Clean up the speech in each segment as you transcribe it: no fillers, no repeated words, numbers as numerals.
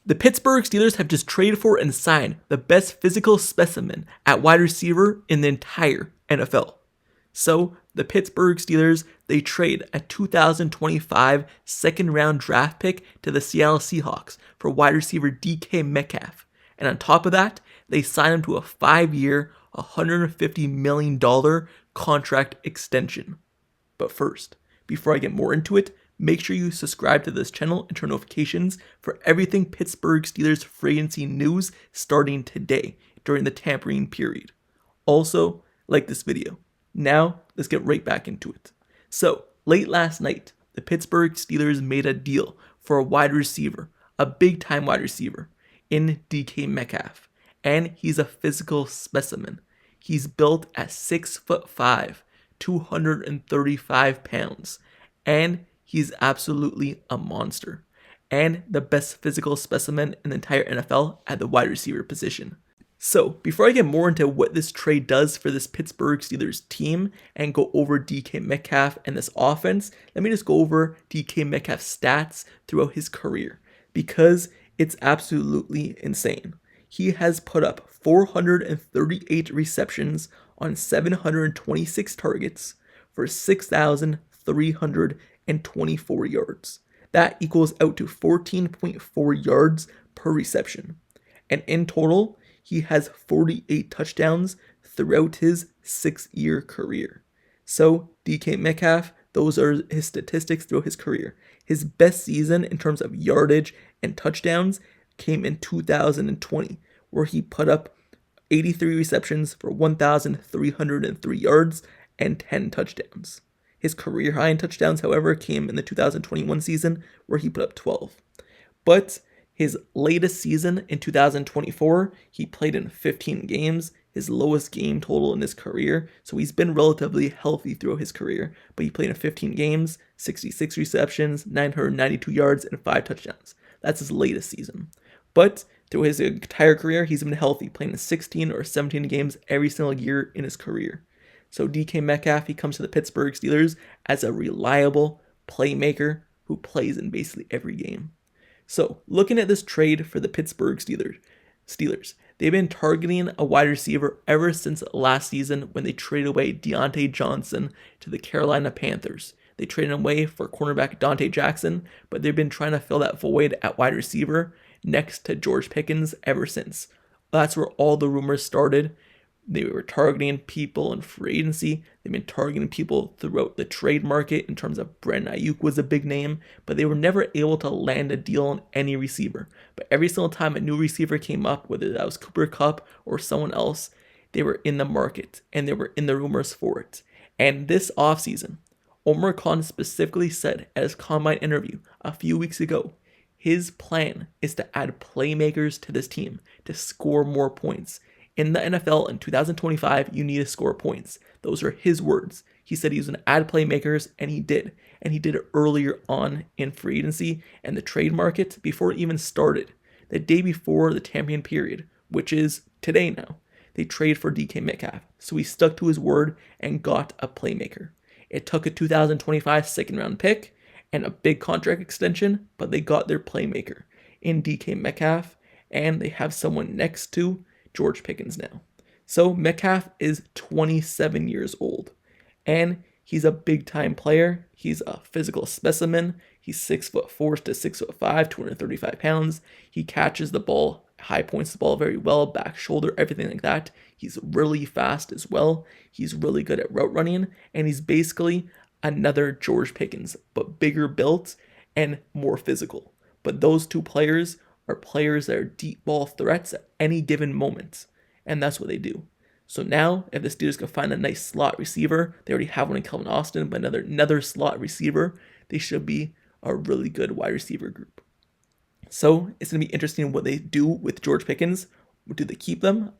The Pittsburgh Steelers have just traded for and signed the best physical specimen at wide receiver in the entire NFL. So, the Pittsburgh Steelers, they trade a 2025 second-round draft pick to the Seattle Seahawks for wide receiver DK Metcalf. And on top of that, they sign him to a 5-year, $150 million contract extension. But first, before I get more into it, make sure you subscribe to this channel and turn notifications for everything Pittsburgh Steelers free agency news starting today during the tampering period. Also, like this video. Now, let's get right back into it. So, late last night, the Pittsburgh Steelers made a deal for a wide receiver, a big-time wide receiver, in DK Metcalf. And he's a physical specimen. He's built at 6'5", 235 pounds. And he's absolutely a monster. And the best physical specimen in the entire NFL at the wide receiver position. So, before I get more into what this trade does for this Pittsburgh Steelers team and go over DK Metcalf and this offense, let me just go over DK Metcalf's stats throughout his career because it's absolutely insane. He has put up 438 receptions on 726 targets for 6,324 yards. That equals out to 14.4 yards per reception. And in total, he has 48 touchdowns throughout his 6-year career. So, DK Metcalf, those are his statistics throughout his career. His best season in terms of yardage and touchdowns came in 2020, where he put up 83 receptions for 1,303 yards and 10 touchdowns. His career high in touchdowns, however, came in the 2021 season, where he put up 12. But his latest season in 2024, he played in 15 games, his lowest game total in his career. So he's been relatively healthy throughout his career, but he played in 15 games, 66 receptions, 992 yards, and 5 touchdowns. That's his latest season. But through his entire career, he's been healthy, playing in 16 or 17 games every single year in his career. So DK Metcalf, he comes to the Pittsburgh Steelers as a reliable playmaker who plays in basically every game. So, looking at this trade for the Pittsburgh Steelers, they've been targeting a wide receiver ever since last season when they traded away Deontay Johnson to the Carolina Panthers. They traded him away for cornerback Dante Jackson, but they've been trying to fill that void at wide receiver next to George Pickens ever since. That's where all the rumors started. They were targeting people in free agency. They've been targeting people throughout the trade market in terms of Brandon Ayuk was a big name, but they were never able to land a deal on any receiver. But every single time a new receiver came up, whether that was Cooper Kupp or someone else, they were in the market and they were in the rumors for it. And this offseason, Omar Khan specifically said at his combine interview a few weeks ago, his plan is to add playmakers to this team to score more points. In the NFL in 2025, you need to score points. Those are his words. He said he was going to add playmakers, and he did. And he did it earlier on in free agency and the trade market before it even started. The day before the tampering period, which is today now, they traded for DK Metcalf. So he stuck to his word and got a playmaker. It took a 2025 second-round pick and a big contract extension, but they got their playmaker in DK Metcalf, and they have someone next to George Pickens now. So Metcalf is 27 years old, and he's a big-time player. He's a physical specimen. He's 6'4" to 6'5", 235 pounds. He catches the ball, high points the ball very well, back shoulder, everything like that. He's really fast as well. He's really good at route running, and he's basically another George Pickens, but bigger built and more physical. But those two players are players that are deep ball threats at any given moment, and that's what they do. So now, if the Steelers can find a nice slot receiver, they already have one in Calvin Austin, but another slot receiver, they should be a really good wide receiver group. So it's going to be interesting what they do with George Pickens. Do they keep him?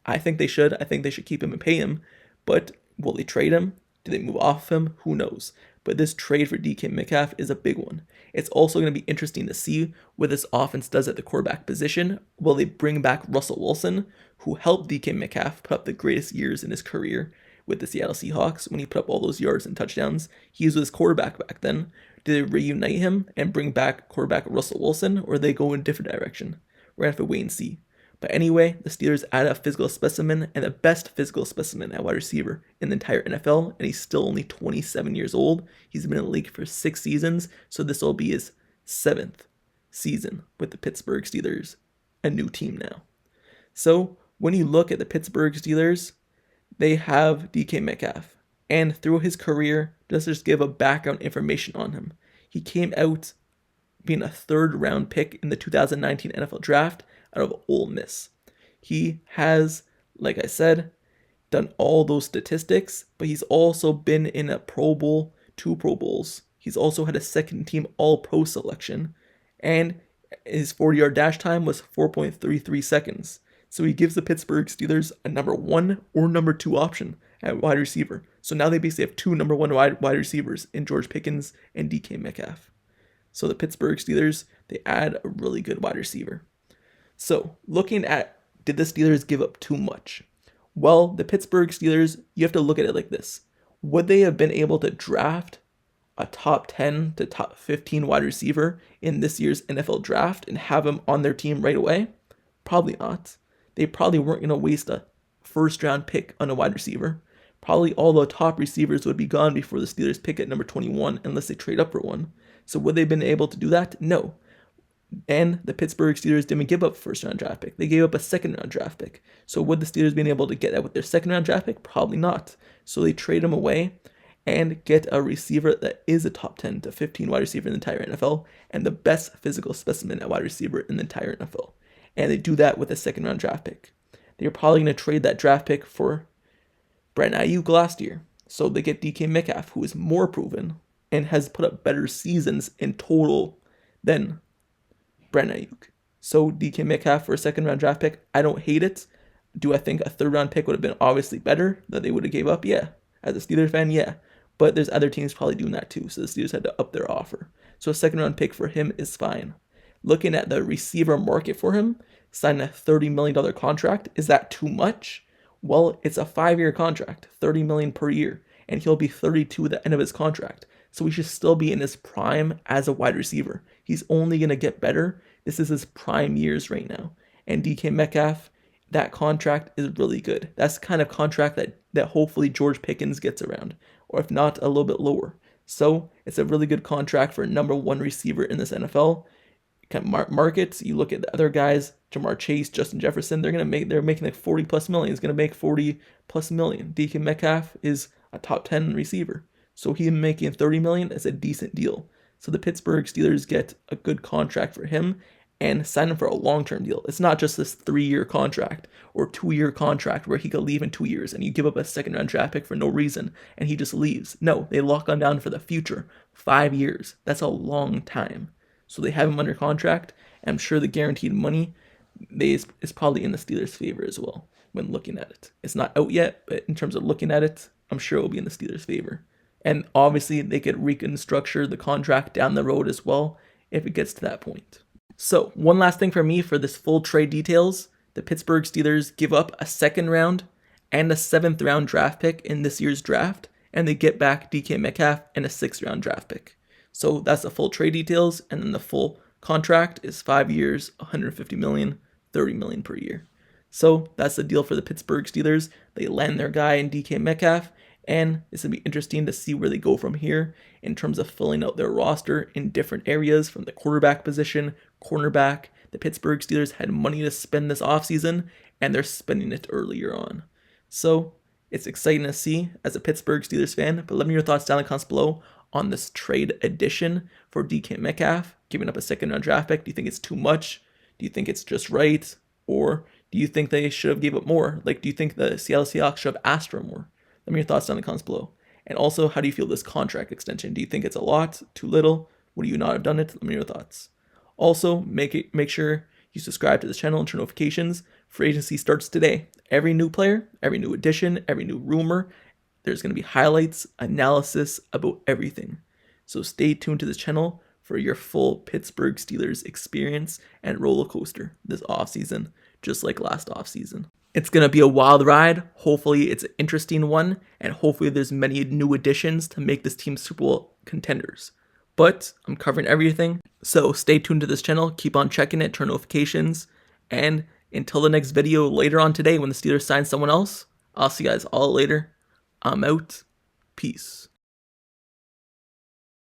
I think they should. I think they should keep him and pay him. But will they trade him? Do they move off him? Who knows? But this trade for DK Metcalf is a big one. It's also going to be interesting to see what this offense does at the quarterback position. Will they bring back Russell Wilson, who helped DK Metcalf put up the greatest years in his career with the Seattle Seahawks when he put up all those yards and touchdowns? He was his quarterback back then. Do they reunite him and bring back quarterback Russell Wilson, or they go in a different direction? We're going to have to wait and see. But anyway, the Steelers added a physical specimen, and the best physical specimen at wide receiver in the entire NFL, and he's still only 27 years old. He's been in the league for 6 seasons, so this will be his 7th season with the Pittsburgh Steelers, a new team now. So when you look at the Pittsburgh Steelers, they have DK Metcalf, and through his career, just give a background information on him. He came out being a 3rd round pick in the 2019 NFL draft out of Ole Miss. He has, like I said, done all those statistics, but he's also been in a Pro Bowl, 2 Pro Bowls. He's also had a second team All-Pro selection, and his 40-yard dash time was 4.33 seconds. So he gives the Pittsburgh Steelers a number 1 or number 2 option at wide receiver. So now they basically have 2 number 1 wide receivers in George Pickens and DK Metcalf. So the Pittsburgh Steelers, they add a really good wide receiver. So looking at, did the Steelers give up too much? Well, the Pittsburgh Steelers, you have to look at it like this. Would they have been able to draft a top 10 to top 15 wide receiver in this year's NFL draft and have him on their team right away? Probably not. They probably weren't going to waste a 1st round pick on a wide receiver. Probably all the top receivers would be gone before the Steelers pick at number 21 unless they trade up for one. So would they have been able to do that? No. And the Pittsburgh Steelers didn't give up a 1st round draft pick. They gave up a 2nd round draft pick. So would the Steelers been able to get that with their 2nd round draft pick? Probably not. So they trade him away and get a receiver that is a top 10 to 15 wide receiver in the entire NFL and the best physical specimen at wide receiver in the entire NFL. And they do that with a 2nd round draft pick. They're probably going to trade that draft pick for Brandon Ayuk last year. So they get DK Metcalf, who is more proven and has put up better seasons in total than Brandon Ayuk. So DK Metcalf for a 2nd round draft pick, I don't hate it. Do I think a 3rd round pick would have been obviously better that they would have gave up? Yeah. As a Steelers fan, yeah. But there's other teams probably doing that too. So the Steelers had to up their offer. So a 2nd round pick for him is fine. Looking at the receiver market for him, signing a $30 million contract, is that too much? Well, it's a 5-year contract, $30 million per year, and he'll be 32 at the end of his contract. So he should still be in his prime as a wide receiver. He's only going to get better. This is his prime years right now. And DK Metcalf, that contract is really good. That's the kind of contract that hopefully George Pickens gets around, or if not, a little bit lower. So it's a really good contract for a number 1 receiver in this NFL. Markets, you look at the other guys, Jamar Chase, Justin Jefferson, they're making like 40 plus million. He's going to make 40 plus million. DK Metcalf is a top 10 receiver. So him making 30 million is a decent deal. So the Pittsburgh Steelers get a good contract for him and sign him for a long-term deal. It's not just this 3-year contract or 2-year contract where he could leave in 2 years and you give up a 2nd round draft pick for no reason and he just leaves. No, they lock him down for the future. 5 years. That's a long time. So they have him under contract, and I'm sure the guaranteed money is probably in the Steelers' favor as well when looking at it. It's not out yet, but in terms of looking at it, I'm sure it will be in the Steelers' favor. And obviously, they could reconstruct the contract down the road as well if it gets to that point. So, one last thing for me for this full trade details. The Pittsburgh Steelers give up a 2nd round and a 7th round draft pick in this year's draft, and they get back DK Metcalf and a 6th round draft pick. So that's the full trade details, and then the full contract is 5 years, $150 million, $30 million per year. So that's the deal for the Pittsburgh Steelers. They land their guy in DK Metcalf, and it's going to be interesting to see where they go from here in terms of filling out their roster in different areas from the quarterback position, cornerback. The Pittsburgh Steelers had money to spend this offseason, and they're spending it earlier on. So it's exciting to see as a Pittsburgh Steelers fan, but let me know your thoughts down in the comments below on this trade addition for DK Metcalf, giving up a 2nd round draft pick. Do you think it's too much? Do you think it's just right? Or do you think they should have gave up more? Like, do you think the Seattle Seahawks should have asked for more? Let me know your thoughts down in the comments below. And also, how do you feel this contract extension? Do you think it's a lot? Too little? Would you not have done it? Let me know your thoughts. Also, make sure you subscribe to this channel and turn notifications. Free agency starts today. Every new player, every new addition, every new rumor, there's going to be highlights, analysis about everything. So stay tuned to this channel for your full Pittsburgh Steelers experience and roller coaster this offseason, just like last offseason. It's going to be a wild ride. Hopefully it's an interesting one, and hopefully there's many new additions to make this team Super Bowl contenders. But I'm covering everything, so stay tuned to this channel, keep on checking it, turn notifications, and until the next video later on today when the Steelers sign someone else, I'll see you guys all later. I'm out. Peace.